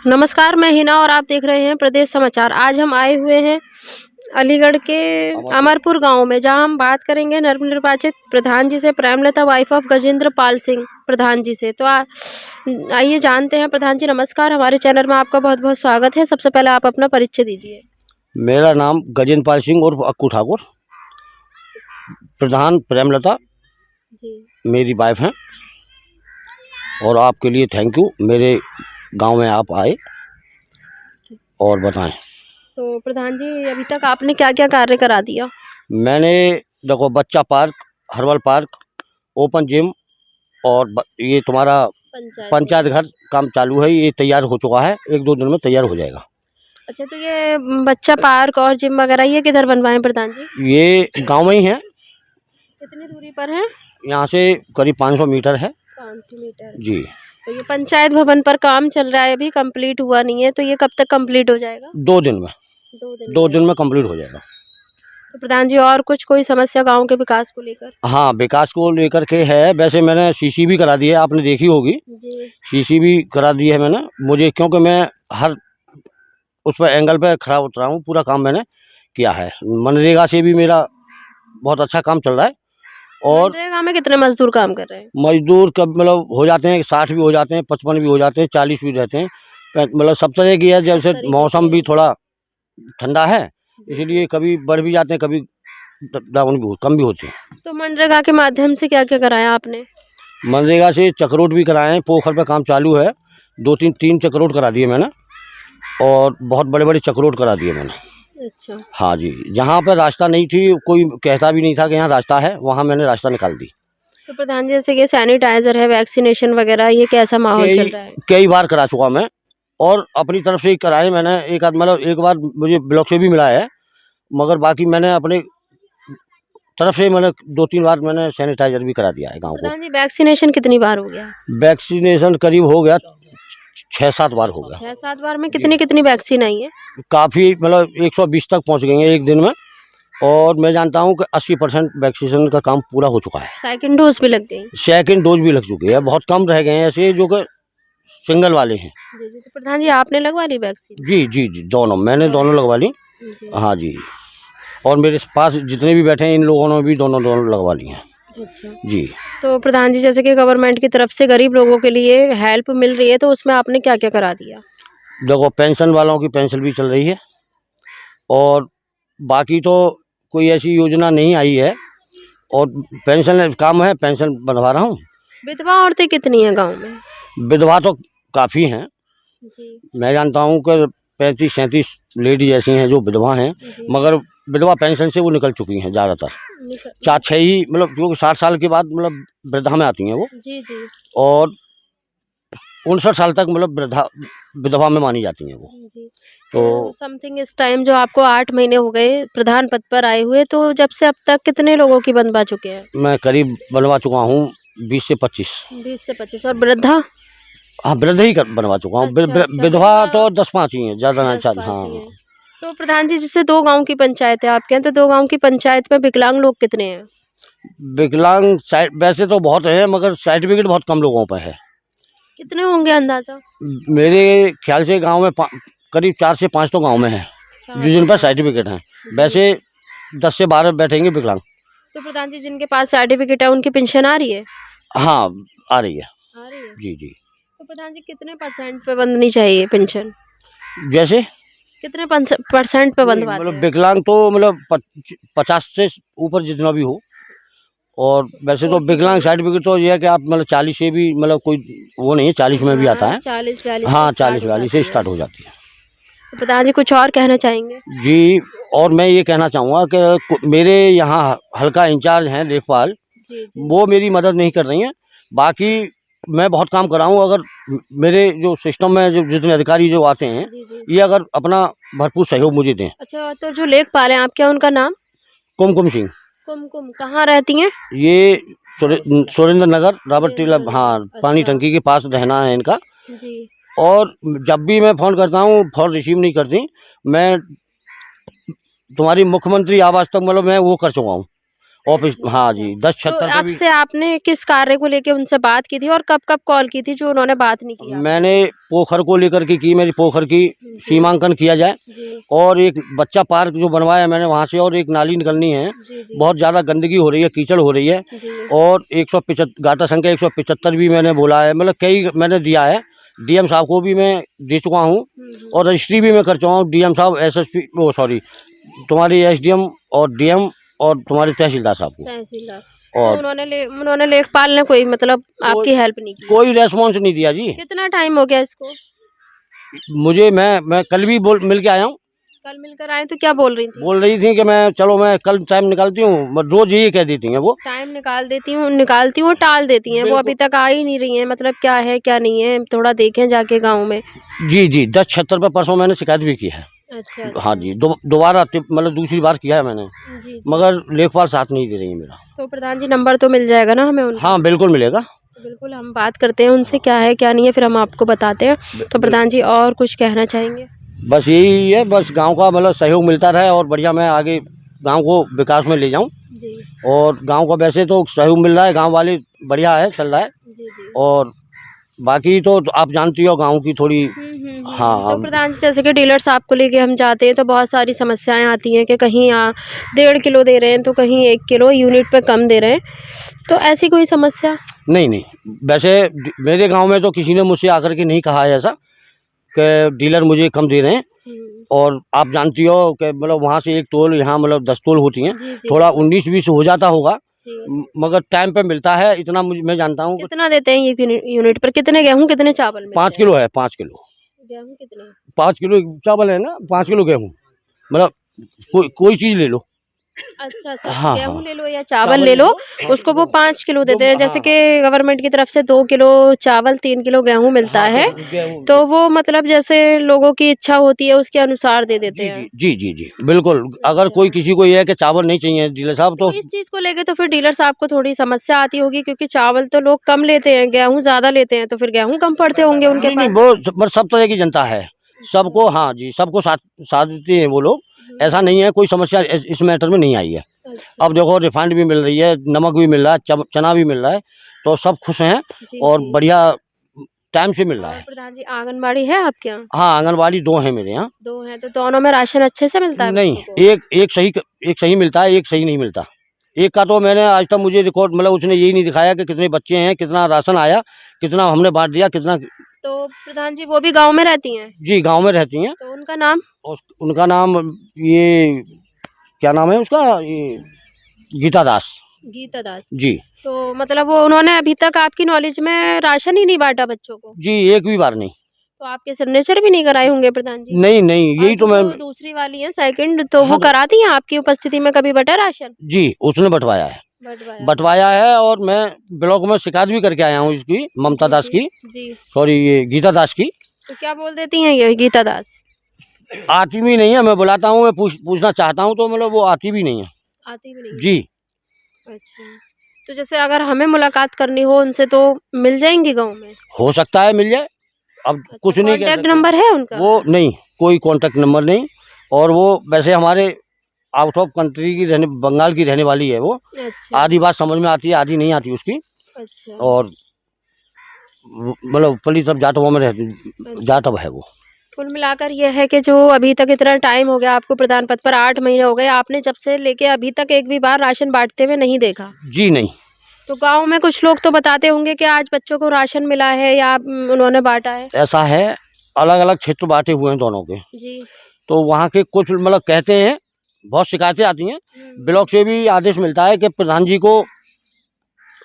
नमस्कार, मैं हिना और आप देख रहे हैं प्रदेश समाचार। आज हम आए हुए हैं अलीगढ़ के अमरपुर गांव में, जहां हम बात करेंगे नवनिर्वाचित प्रधान जी से, प्रेमलता वाइफ ऑफ गजेंद्र पाल सिंह प्रधान जी से। तो आइए जानते हैं। प्रधान जी नमस्कार, हमारे चैनल में आपका बहुत बहुत स्वागत है। सबसे पहले आप अपना परिचय दीजिए। मेरा नाम गजेंद्र पाल सिंह और अक्कू ठाकुर। प्रधान प्रेमलता जी मेरी वाइफ हैं और आपके लिए थैंक यू, मेरे गांव में आप आए और बताएं। तो प्रधान जी अभी तक आपने क्या क्या कार्य करा दिया? मैंने देखो बच्चा park, herbal park, open gym और ये तुम्हारा पंचायत घर काम चालू है। ये तैयार हो चुका है, 1-2 दिन में तैयार हो जाएगा। अच्छा, तो ये बच्चा पार्क और जिम वगैरह ये किधर बनवाए प्रधान जी? ये गांव में ही है। कितनी दूरी पर है? यहाँ से करीब 500 मीटर है। 500 मीटर। जी। तो ये पंचायत भवन पर काम चल रहा है, अभी कंप्लीट हुआ नहीं है, तो ये कब तक कंप्लीट हो जाएगा? 2 दिन में। 2 दिन में कंप्लीट हो जाएगा। तो प्रधान जी और कुछ कोई समस्या गांव के विकास को लेकर? हाँ, विकास को लेकर के है। वैसे मैंने सीसी भी करा दी है, आपने देखी होगी। जी सीसी भी करा दी है मैंने, मुझे क्योंकि मैं हर उस पर एंगल पे खड़ा उतरा हूँ। पूरा काम मैंने किया है। मनरेगा से भी मेरा बहुत अच्छा काम चल रहा है। और मनरेगा में कितने मजदूर काम कर रहे हैं? मजदूर कब मतलब हो जाते हैं, 60 भी हो जाते हैं, 55 भी हो जाते हैं, 40 भी रहते हैं। मतलब सब तरह की है। जैसे मौसम भी थोड़ा ठंडा है, इसलिए कभी बढ़ भी जाते हैं, कभी डाउन भी कम भी होते हैं। तो मनरेगा के माध्यम से क्या क्या कराया आपने? मनरेगा से चक्रोट भी कराए हैं, पोखर पे काम चालू है। 2-3 चक्रोट करा दिए मैंने और बहुत बड़े बड़े चक्रोट करा दिए मैंने। अच्छा, हाँ जी, जहाँ पर रास्ता नहीं थी, कोई कहता भी नहीं था कि यहाँ रास्ता है, वहाँ मैंने रास्ता निकाल दी। तो प्रधान जी जैसे कि सैनिटाइजर है, वैक्सीनेशन वगैरह, ये कैसा माहौल चल रहा है? कई बार करा चुका मैं और अपनी तरफ से ही कराए मैंने। एक आध मतलब एक बार मुझे ब्लॉक से भी मिला है, मगर बाकी मैंने अपने तरफ से मैंने 2-3 बार मैंने सैनिटाइजर भी करा दिया है गाँव को। प्रधान जी वैक्सीनेशन कितनी बार हो गया? वैक्सीनेशन करीब हो गया 6-7 बार हो गया। 6-7 बार में कितनी कितनी वैक्सीन आई है? काफ़ी मतलब 120 तक पहुँच गई हैं एक दिन में। और मैं जानता हूँ कि 80% वैक्सीनेशन का काम पूरा हो चुका है। सेकंड डोज भी लग गई? सेकंड डोज भी लग चुकी है। बहुत कम रह गए हैं ऐसे जो कि सिंगल वाले हैं। जी जी। तो प्रधान जी आपने लगवा ली वैक्सीन? जी जी जी, दोनों मैंने दोनों लगवा ली। जी। हाँ जी, और मेरे पास जितने भी बैठे हैं इन लोगों ने भी दोनों लगवा ली हैं। अच्छा, जी। तो प्रधान जी जैसे कि गवर्नमेंट की तरफ से गरीब लोगों के लिए हेल्प मिल रही है, तो उसमें आपने क्या क्या करा दिया? देखो पेंशन वालों की पेंशन भी चल रही है और बाकी तो कोई ऐसी योजना नहीं आई है। और पेंशन काम है, पेंशन बनवा रहा हूँ। विधवा औरतें कितनी हैं गांव में? विधवा तो काफ़ी हैं। जी मैं जानता हूँ कि 35-37 लेडी ऐसी हैं जो विधवा हैं, जी। मगर विधवा पेंशन से वो निकल चुकी हैं ज़्यादातर। 4-6 ही मतलब क्योंकि 60 साल के बाद मतलब वृद्धा में आती हैं वो। जी जी और 59 साल तक मतलब विधवा में मानी जाती हैं वो। जी। तो समथिंग इस टाइम जो आपको 8 महीने हो गए प्रधान पद पर आए हुए, तो जब से अब तक कितने लोगों की बनवा चुके हैं? मैं करीब बनवा चुका हूँ 20 से 25। 20 से 25। और वृद्धा? हाँ, वृद्ध ही बनवा चुका हूँ। अच्छा, विधवा तो 10-5 ही हैं, ज़्यादा ना। 10-5 हाँ। ही हैं। तो प्रधान जी जैसे 2 गांव की पंचायत है आपके यहाँ, तो 2 गांव की पंचायत में विकलांग लोग कितने हैं? विकलांग वैसे तो बहुत है, मगर सर्टिफिकेट बहुत कम लोगों पर है। कितने होंगे अंदाजा? मेरे ख्याल से गांव में करीब 4 से 5 तो गांव में हैं जो जिन पर सर्टिफिकेट हैं। वैसे 10 से 12 बैठेंगे विकलांग। तो प्रधान जी जिनके पास सर्टिफिकेट है उनकी पेंशन आ रही है? हाँ, आ रही है। आ रही है। जी जी। तो प्रधान जी कितने परसेंट पे बंधनी चाहिए पेंशन? जैसे कितने परसेंट पे बंधवाते मतलब हैं? विकलांग तो मतलब 50 से ऊपर जितना भी हो। और वैसे तो विकलांग सर्टिफिकेट तो ये है कि आप मतलब 40 से भी मतलब कोई वो नहीं है, 40 में भी आता है। 40-42 हाँ, से start 40-42 हो से जाती स्टार्ट है। हो जाती है। तो प्रधान जी कुछ और कहना चाहेंगे? जी, और मैं ये कहना चाहूँगा कि मेरे यहाँ हल्का इंचार्ज हैं लेखपाल, जी जी वो मेरी मदद नहीं कर रही हैं। बाकी मैं बहुत काम कर रहा हूँ। अगर मेरे जो सिस्टम में जो जितने अधिकारी जो आते हैं, जी जी। ये अगर अपना भरपूर सहयोग मुझे दें। अच्छा, तो जो लेखपाल हैं आपके, उनका नाम? कुमकुम सिंह, कुमकुम कहाँ रहती हैं? ये सुरेंद्र नगर रॉबर्ट टीला, सुरेंद्र हाँ, नगर। पानी अच्छा। टंकी के पास रहना है इनका। जी। और जब भी मैं फ़ोन करता हूँ, फ़ोन रिसीव नहीं करती। मैं तुम्हारी मुख्यमंत्री आवास तक मतलब मैं वो कर चुका हूँ ऑफिस, हाँ जी, 10 तो 76 पे भी आपसे आपने किस कार्य को लेके उनसे बात की थी और कब-कब कॉल की थी जो उन्होंने बात नहीं की आपसे? मैंने पोखर को लेकर के की, मेरी पोखर की जी, सीमांकन किया जाए, जी, और एक बच्चा पार्क जो बनवाया मैंने वहाँ से, और एक नाली निकलनी है, जी, जी, बहुत ज़्यादा गंदगी हो रही है, कीचड़ हो रही है, जी। और 175 गाटा संख्या 175 भी मैंने बोला है, मतलब कई मैंने दिया है, डीएम साहब को भी मैं दे चुका हूँ, और रजिस्ट्री भी मैं कर चुका हूँ, डीएम साहब, एसएसपी, वो सॉरी, तुम्हारी एसडीएम और डीएम और तुम्हारे तहसीलदार साहब को, तहसीलदार। तो और उन्होंने लेखपाल ने कोई मतलब आपकी हेल्प नहीं की? कोई रेस्पॉन्स नहीं दिया जी कितना टाइम हो गया इसको? मुझे। मैं कल भी मिल के आया हूँ। कल मिलकर आए तो क्या बोल रही थी? बोल रही थी कि मैं चलो मैं कल टाइम निकालती हूँ, रोज यही कह देती हैं वो। टाइम निकालती हूँ, टाल देती हैं। वो अभी तक आ ही नहीं रही हैं, मतलब क्या है क्या नहीं है, थोड़ा देखें जाके गाँव में। जी जी, 1076 पे परसों मैंने शिकायत भी की है। अच्छा, हाँ अच्छा। जी, दोबारा मतलब दूसरी बार किया है मैंने, जी, जी। मगर लेखपाल साथ नहीं दे रही है मेरा। तो प्रधान जी नंबर तो मिल जाएगा ना हमें उनका? हाँ बिल्कुल मिलेगा। बिल्कुल, हम बात करते हैं उनसे क्या है क्या नहीं है, फिर हम आपको बताते हैं। तो प्रधान जी और कुछ कहना चाहेंगे? बस यही है, बस गांव का मतलब सहयोग मिलता रहे, और बढ़िया मैं आगे गांव को विकास में ले जाऊं, जी, और गांव का वैसे तो सहयोग मिल रहा है, गांव वाले बढ़िया है, चल रहा है, जी, जी। और बाकी तो आप जानती हो गांव की थोड़ी। हाँ तो प्रधान जी जैसे कि डीलर्स आपको लेके हम जाते हैं तो बहुत सारी समस्याएं आती हैं कि कहीं 1.5 किलो दे रहे हैं तो कहीं 1 किलो यूनिट पे कम दे रहे हैं, तो ऐसी कोई समस्या? नहीं नहीं, वैसे मेरे गांव में तो किसी ने मुझसे आकर के नहीं कहा है ऐसा कि डीलर मुझे कम दे रहे हैं, और आप जानती हो कि मतलब वहाँ से 1 तोल, यहाँ मतलब 10 तोल होती हैं, जी, जी, थोड़ा 19-20 हो जाता होगा, जी। मगर टाइम पे मिलता है, इतना मुझे मैं जानता हूँ। कितना देते हैं ये यूनिट पर? कितने गेहूं कितने चावल मिलते 5 हैं? किलो है, 5 किलो, गेहूं कितने? 5 किलो चावल है ना, 5 किलो गेहूँ, मतलब कोई चीज़ ले लो। अच्छा, अच्छा। हाँ गेहूँ हाँ, ले लो या चावल ले लो, उसको वो 5 किलो देते हैं। जैसे कि गवर्नमेंट की तरफ से 2 किलो चावल, 3 किलो गेहूँ मिलता है, तो वो मतलब जैसे लोगों की इच्छा होती है उसके अनुसार दे देते जी हैं। जी जी जी जी, बिल्कुल। अगर कोई किसी को ये है कि चावल नहीं चाहिए डीलर साहब, तो तो इस चीज़ को लेके तो फिर डीलर साहब को थोड़ी समस्या आती होगी क्योंकि चावल तो लोग कम लेते हैं, गेहूँ ज़्यादा लेते हैं, तो फिर गेहूँ कम पड़ते होंगे उनके नहीं नहीं, पास। वो मतलब सब तरह की जनता है, सबको, हाँ जी, सबको साथ साथ देते हैं वो लोग, ऐसा नहीं है, कोई समस्या इस मैटर में नहीं आई है। अच्छा। अब देखो रिफाइंड भी मिल रही है, नमक भी मिल रहा है, चना भी मिल रहा है, तो सब खुश हैं, जी, और जी। बढ़िया टाइम से मिल रहा और है। प्रधान जी आंगनबाड़ी है आपके यहाँ? हाँ, आंगनबाड़ी 2 हैं मेरे यहाँ। 2 हैं, तो दोनों में राशन अच्छे से मिलता है नहीं, बच्चों को? एक सही मिलता है, एक सही नहीं मिलता। एक का तो मैंने आज तक मुझे रिकॉर्ड, मतलब उसने यही नहीं दिखाया कि कितने बच्चे हैं, कितना राशन आया, कितना हमने बाँट दिया, कितना। तो प्रधान जी वो भी गाँव में रहती हैं? जी, गाँव में रहती हैं, तो उनका नाम? और उनका नाम, ये क्या नाम है उसका, ये गीता दास। गीता दास। जी, तो मतलब वो उन्होंने अभी तक आपकी नॉलेज में राशन ही नहीं बाँटा बच्चों को? जी, एक भी बार नहीं। तो आपके सिग्नेचर भी नहीं कराए होंगे प्रधान जी? नहीं, नहीं, और यही तो मैं। जो दूसरी वाली है सेकंड तो हाँ, वो तो कराती हैं आपकी उपस्थिति में कभी बँटा राशन? जी, उसने बँटवाया है। बँटवाया। बँटवाया है, और मैं ब्लॉक में शिकायत भी करके आया हूँ इसकी, ममता दास जी, की, जी। सॉरी ये गीता दास की। तो क्या बोल देती हैं ये गीता दास? आती भी नहीं है, मैं बुलाता हूँ, मैं पूछना चाहता हूँ, तो मतलब वो आती भी नहीं है। आती भी नहीं है? जी, अच्छा। तो जैसे अगर हमें मुलाकात करनी हो उनसे तो मिल जाएँगी गाँव में? हो सकता है मिल जाए, अब अच्छा, कुछ नहीं कह कॉन्टैक्ट सकते। नंबर है उनका? वो नहीं, कोई कॉन्टैक्ट नंबर नहीं, और वो वैसे हमारे आउट ऑफ कंट्री की रहने, बंगाल की रहने वाली है वो। अच्छा, आधी बात समझ में आती है, आधी नहीं आती उसकी, अच्छा, और मतलब पली सब जाटों में रहती, अच्छा। जाटव है वो। कुल मिलाकर ये है कि जो अभी तक इतना टाइम हो गया आपको प्रधान पद पर 8 महीने हो गए, आपने जब से लेके अभी तक एक भी बार राशन बाँटते हुए नहीं देखा। जी नहीं, तो गाँव में कुछ लोग तो बताते होंगे कि आज बच्चों को राशन मिला है या उन्होंने बाँटा है। ऐसा है, अलग-अलग क्षेत्र बाँटे हुए हैं दोनों के, जी। तो वहाँ के कुछ मतलब कहते हैं, बहुत शिकायतें आती हैं, हुँ, ब्लॉक से भी आदेश मिलता है कि प्रधान जी को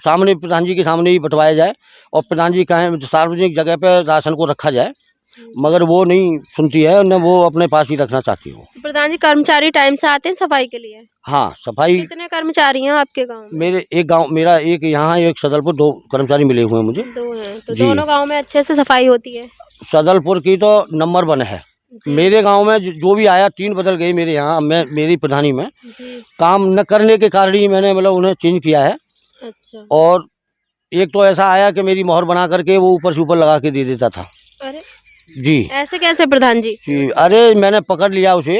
सामने, प्रधान जी के सामने ही बँटवाया जाए, और प्रधान जी कहें सार्वजनिक जगह पे राशन को रखा जाए, हुँ। मगर वो नहीं सुनती है, न वो अपने पास ही रखना चाहती है वो। तो प्रधान जी कर्मचारी टाइम से आते हैं सफाई के लिए? हाँ, सफाई कितने कर्मचारी हैं आपके गाँव में? मेरे एक गाँव, मेरा एक यहाँ, एक सदलपुर, 2 कर्मचारी मिले हुए हैं मुझे। 2 हैं, तो जी, दोनों गाँव में अच्छे से सफाई होती है? सदलपुर की तो नंबर 1 है। जी, मेरे गाँव में जो भी आया, 3 बदल गए मेरे यहाँ, मैं मेरी प्रधानी में। जी। काम न करने के कारण ही मैंने मतलब उन्हें चेंज किया है, अच्छा। और एक तो ऐसा आया कि मेरी मोहर बना करके वो ऊपर से ऊपर लगा के दे देता था। अरे! जी, ऐसे कैसे प्रधान जी? जी, अरे मैंने पकड़ लिया उसे,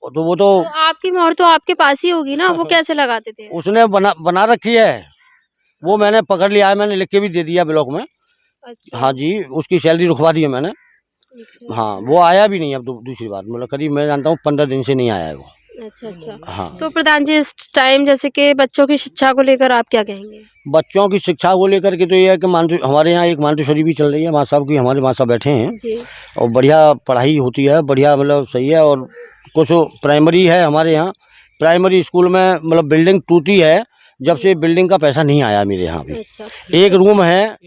तो वो तो आपकी मोहर तो आपके पास ही होगी ना, वो कैसे लगाते थे? उसने बना रखी है, वो मैंने पकड़ लिया है, मैंने लिख के भी दे दिया ब्लॉक में। अच्छा। हाँ जी, उसकी सैलरी रुकवा दी है मैंने। अच्छा, हाँ, वो आया भी नहीं अब दूसरी बार, मतलब करीब मैं जानता हूँ 15 दिन से नहीं आया है वो। अच्छा, अच्छा। हाँ, तो प्रधान जी, इस टाइम जैसे कि बच्चों की शिक्षा को लेकर आप क्या कहेंगे? बच्चों की शिक्षा को लेकर के तो ये है कि हमारे यहाँ एक मांटेसरी भी चल रही है, माँ साहब की, हमारे माँ साहब बैठे हैं जी। और बढ़िया पढ़ाई होती है, बढ़िया मतलब सही है। और कुछ प्राइमरी है हमारे यहाँ, प्राइमरी स्कूल में मतलब बिल्डिंग टूटी है, जब से बिल्डिंग का पैसा नहीं आया मेरे यहाँ पे। अच्छा। एक रूम है,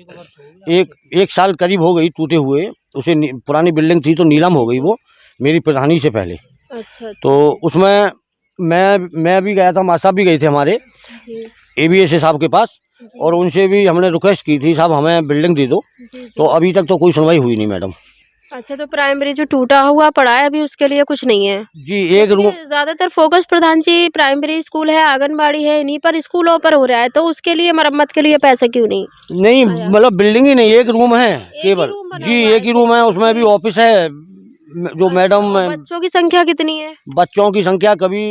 एक साल करीब हो गई टूटे हुए, उसे पुरानी बिल्डिंग थी तो नीलाम हो गई वो मेरी प्रधानी से पहले। अच्छा, तो उसमें मैं भी गया था, माँ साहब भी गए थे हमारे जी, ABS साहब के पास, जी, और उनसे भी हमने रिक्वेस्ट की थी, साहब हमें बिल्डिंग दे दो। जी, तो जी। अभी तक तो कोई सुनवाई हुई नहीं मैडम। अच्छा, तो प्राइमरी जो टूटा हुआ पड़ा है, अभी उसके लिए कुछ नहीं है? जी, एक जैसे रूम कि ज़्यादातर फोकस प्रधान जी प्राइमरी स्कूल है, आंगनबाड़ी है, इन्हीं पर स्कूलों पर हो रहा है, तो उसके लिए मरम्मत के लिए पैसा क्यों नहीं नहीं, आया? मतलब बिल्डिंग ही नहीं, एक रूम है एक ही केवल। रूम बना जी, हुआ है एक ही रूम है, सिर्फ? उसमें भी जी। ऑफिस है जो अच्छा, मैडम। और बच्चों की संख्या कितनी है? बच्चों की संख्या कभी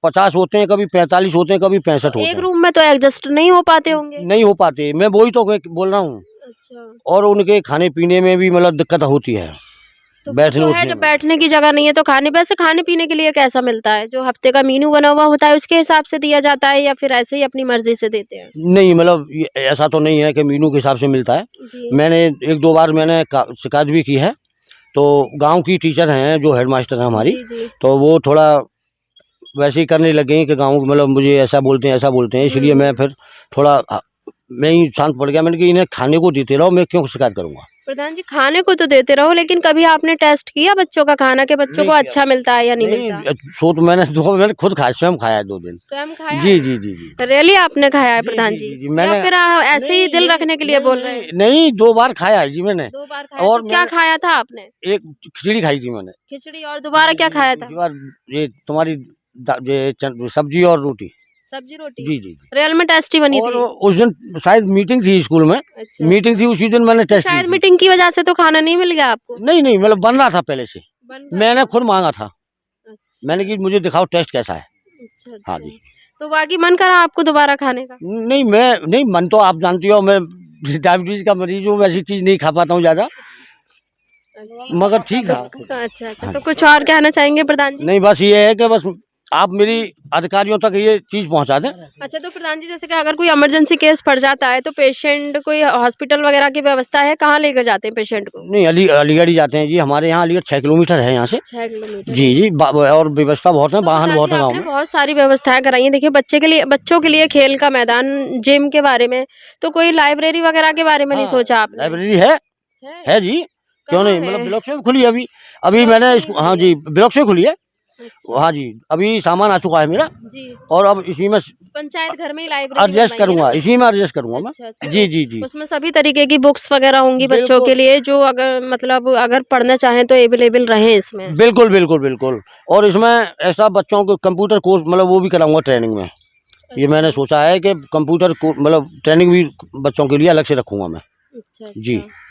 50 होते हैं, कभी 45 होते हैं, कभी 65 तो होते एक हैं। रूम में तो एडजस्ट नहीं हो पाते होंगे? नहीं हो पाते, मैं वही तो बोल रहा हूँ। अच्छा। और उनके खाने पीने में भी मतलब दिक्कत होती है, तो वो बैठने तो है, उठने जब में। बैठने की जगह नहीं है तो खाने पीने के लिए कैसा मिलता है? जो हफ्ते का मेनू बना हुआ होता है उसके हिसाब से दिया जाता है, या फिर ऐसे ही अपनी मर्जी से देते हैं? नहीं, मतलब ऐसा तो नहीं है कि मीनू के हिसाब से मिलता है। जी, मैंने 1-2 बार मैंने शिकायत भी की है, तो गांव की टीचर हैं जो हेडमास्टर हैं हमारी, जी, जी। तो वो थोड़ा वैसे ही करने लग गई कि गाँव मतलब मुझे ऐसा बोलते हैं, इसलिए मैं फिर थोड़ा मैं ही शांत पड़ गया। मैंने कि इन्हें खाने को देते रहो, मैं क्यों शिकायत करूँगा। प्रधान जी, खाने को तो देते रहो, लेकिन कभी आपने टेस्ट किया बच्चों का खाना कि बच्चों नहीं को किया। अच्छा मिलता है या नहीं नहीं, मिलता? सो तो मैंने खुद खाया, स्वयं खाया है 2 दिन। स्वयं खाया जी, है? जी, जी, जी। रियली आपने खाया है जी, प्रधान जी, जी? जी, जी, या मैंने फिर ऐसे ही नहीं, दिल नहीं, रखने के लिए नहीं, बोल रहे हैं? नहीं, नहीं, 2 बार खाया है जी मैंने। 2 बार खाया, और तो क्या मैं खाया था आपने? एक खिचड़ी खाई थी मैंने। खिचड़ी, और दोबारा क्या खाया था? दूसरी बार ये तुम्हारी ये सब्जी और रोटी। सब्जी रोटी? जी, जी, जी। रियल में टेस्टी बनी और थी? उस दिन शायद मीटिंग थी स्कूल में, अच्छा। मीटिंग थी उसी दिन मैंने तो टेस्ट ली शायद थी। मीटिंग की वजह से तो खाना नहीं मिल गया आपको? नहीं, नहीं, मतलब बन रहा था पहले से, बन रहा मैंने था? खुद माँगा था। अच्छा। मैंने कि मुझे दिखाओ टेस्ट कैसा है। अच्छा, हाँ अच्छा। जी। तो बाकी मन करा आपको दोबारा खाने का? नहीं, नहीं, मन तो आप जानती हो, मैं डायबिटीज़ का मरीज़ हूँ, वैसी चीज़ नहीं खा पाता हूँ ज़्यादा, अच्छा। मगर ठीक था। अच्छा, अच्छा। हाँ तो जी। कुछ और कहना चाहेंगे प्रधान जी? नहीं, बस ये है कि बस आप मेरी अधिकारियों तक ये चीज़ पहुँचा दें। अच्छा, तो प्रधान जी, जैसे कि अगर कोई इमरजेंसी केस पड़ जाता है तो पेशेंट कोई हॉस्पिटल वगैरह की व्यवस्था है? कहाँ लेकर जाते हैं पेशेंट को? नहीं, अलीगढ़ ही जाते हैं जी, हमारे यहाँ अलीगढ़ 6 किलोमीटर है यहाँ से। 6 किलोमीटर जी, है। जी, और व्यवस्था बहुत है, तो वाहन प्रधान बहुत जी, है गाँव आपने में। बहुत सारी व्यवस्थाएँ कराई हैं। देखिए, बच्चों के लिए खेल का मैदान, जिम के बारे में, तो कोई लाइब्रेरी वगैरह के बारे में नहीं हाँ, सोचा आपने? लाइब्रेरी है है? जी, क्यों कहाँ नहीं, मतलब है? ब्लॉक से खुली है अभी। अभी ब्लॉक मैंने से ही इसको, हाँ खुली जी, है? ब्लॉक से खुली है। अच्छा। हाँ जी, अभी सामान आ चुका है मेरा, जी। और अब इसी में पंचायत घर में ही लाइब्रेरी एडजस्ट बनवाई है ना? करूँगा, इसी में एडजस्ट करूँगा मैं। अच्छा, अच्छा। जी, तो जी, जी। उसमें सभी तरीके की बुक्स वगैरह होंगी बच्चों बिल्कुल, के लिए, जो अगर मतलब अगर पढ़ना चाहें तो अवेलेबल रहें इसमें? बिल्कुल, बिल्कुल, बिल्कुल। और इसमें ऐसा बच्चों को कंप्यूटर कोर्स मतलब वो भी कराऊँगा ट्रेनिंग में। ये मैंने अच्छा। सोचा है कि कंप्यूटर को मतलब ट्रेनिंग भी बच्चों के लिए अलग से रखूँगा मैं। अच्छा, जी। अच्छा।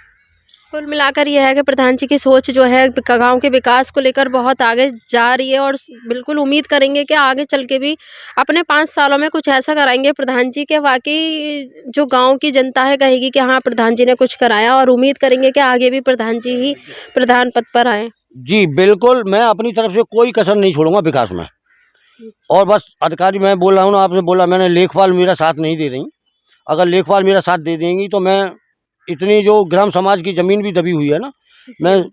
कुल मिलाकर ये है कि प्रधान जी की सोच जो है गाँव के विकास को लेकर बहुत आगे जा रही है, और बिल्कुल उम्मीद करेंगे कि आगे चल के भी अपने 5 सालों में कुछ ऐसा कराएँगे प्रधान जी कि वाक़ई जो गाँव की जनता है कहेगी कि हाँ, प्रधान जी ने कुछ कराया, और उम्मीद करेंगे कि आगे भी प्रधान जी ही प्रधान पद पर आएँ। जी, बिल्कुल, मैं अपनी तरफ से कोई कसर नहीं छोड़ूँगा विकास में। अच्छा। और बस अधिकारी, मैं बोल रहा हूँ ना, आपसे बोला मैंने, लेखपाल मेरा साथ नहीं दे रही। अगर लेखपाल मेरा साथ दे देंगी तो मैं इतनी जो ग्राम समाज की ज़मीन भी दबी हुई है ना, मैं जी।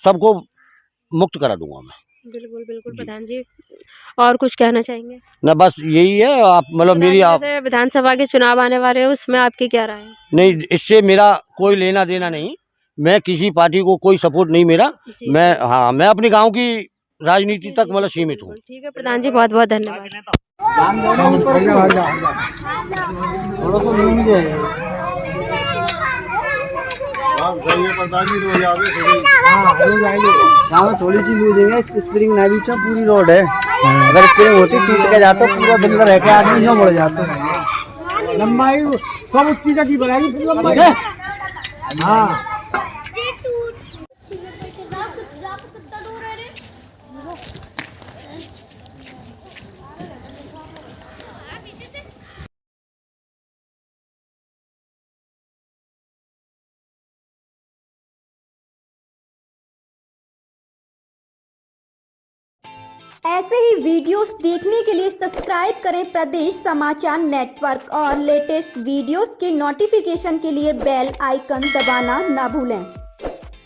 सबको मुक्त करा दूँगा मैं। बिल्कुल, बिल्कुल जी। प्रधान जी। और कुछ कहना चाहेंगे? ना, बस यही है, आप मतलब प्रधान मेरी जी, आप जैसे विधानसभा के चुनाव आने वाले हैं, उसमें आपकी क्या राय है? नहीं, इससे मेरा कोई लेना-देना नहीं। मैं किसी पार्टी को कोई सपोर्ट नहीं मेरा। जी, मैं, जी। हाँ, मैं अपनी गाँव की राजनीति जी, तक जी, मतलब बिल्कुल, सीमित हूँ। बिल्कुल। ठीक है प्रधान जी, बहुत-बहुत धन्यवाद। थोड़ी सी यूज है, स्प्रिंग ना बीच में पूरी रोड है, अगर स्प्रिंग होती टूट के जाता पूरा दिन रह के आदमी न मुड़ जाता। लंबाई सब उस चीज की बनाएगी लंबाई। हाँ। ऐसे ही वीडियोस देखने के लिए सब्सक्राइब करें प्रदेश समाचार नेटवर्क और लेटेस्ट वीडियोस के नोटिफिकेशन के लिए बेल आइकन दबाना ना भूलें।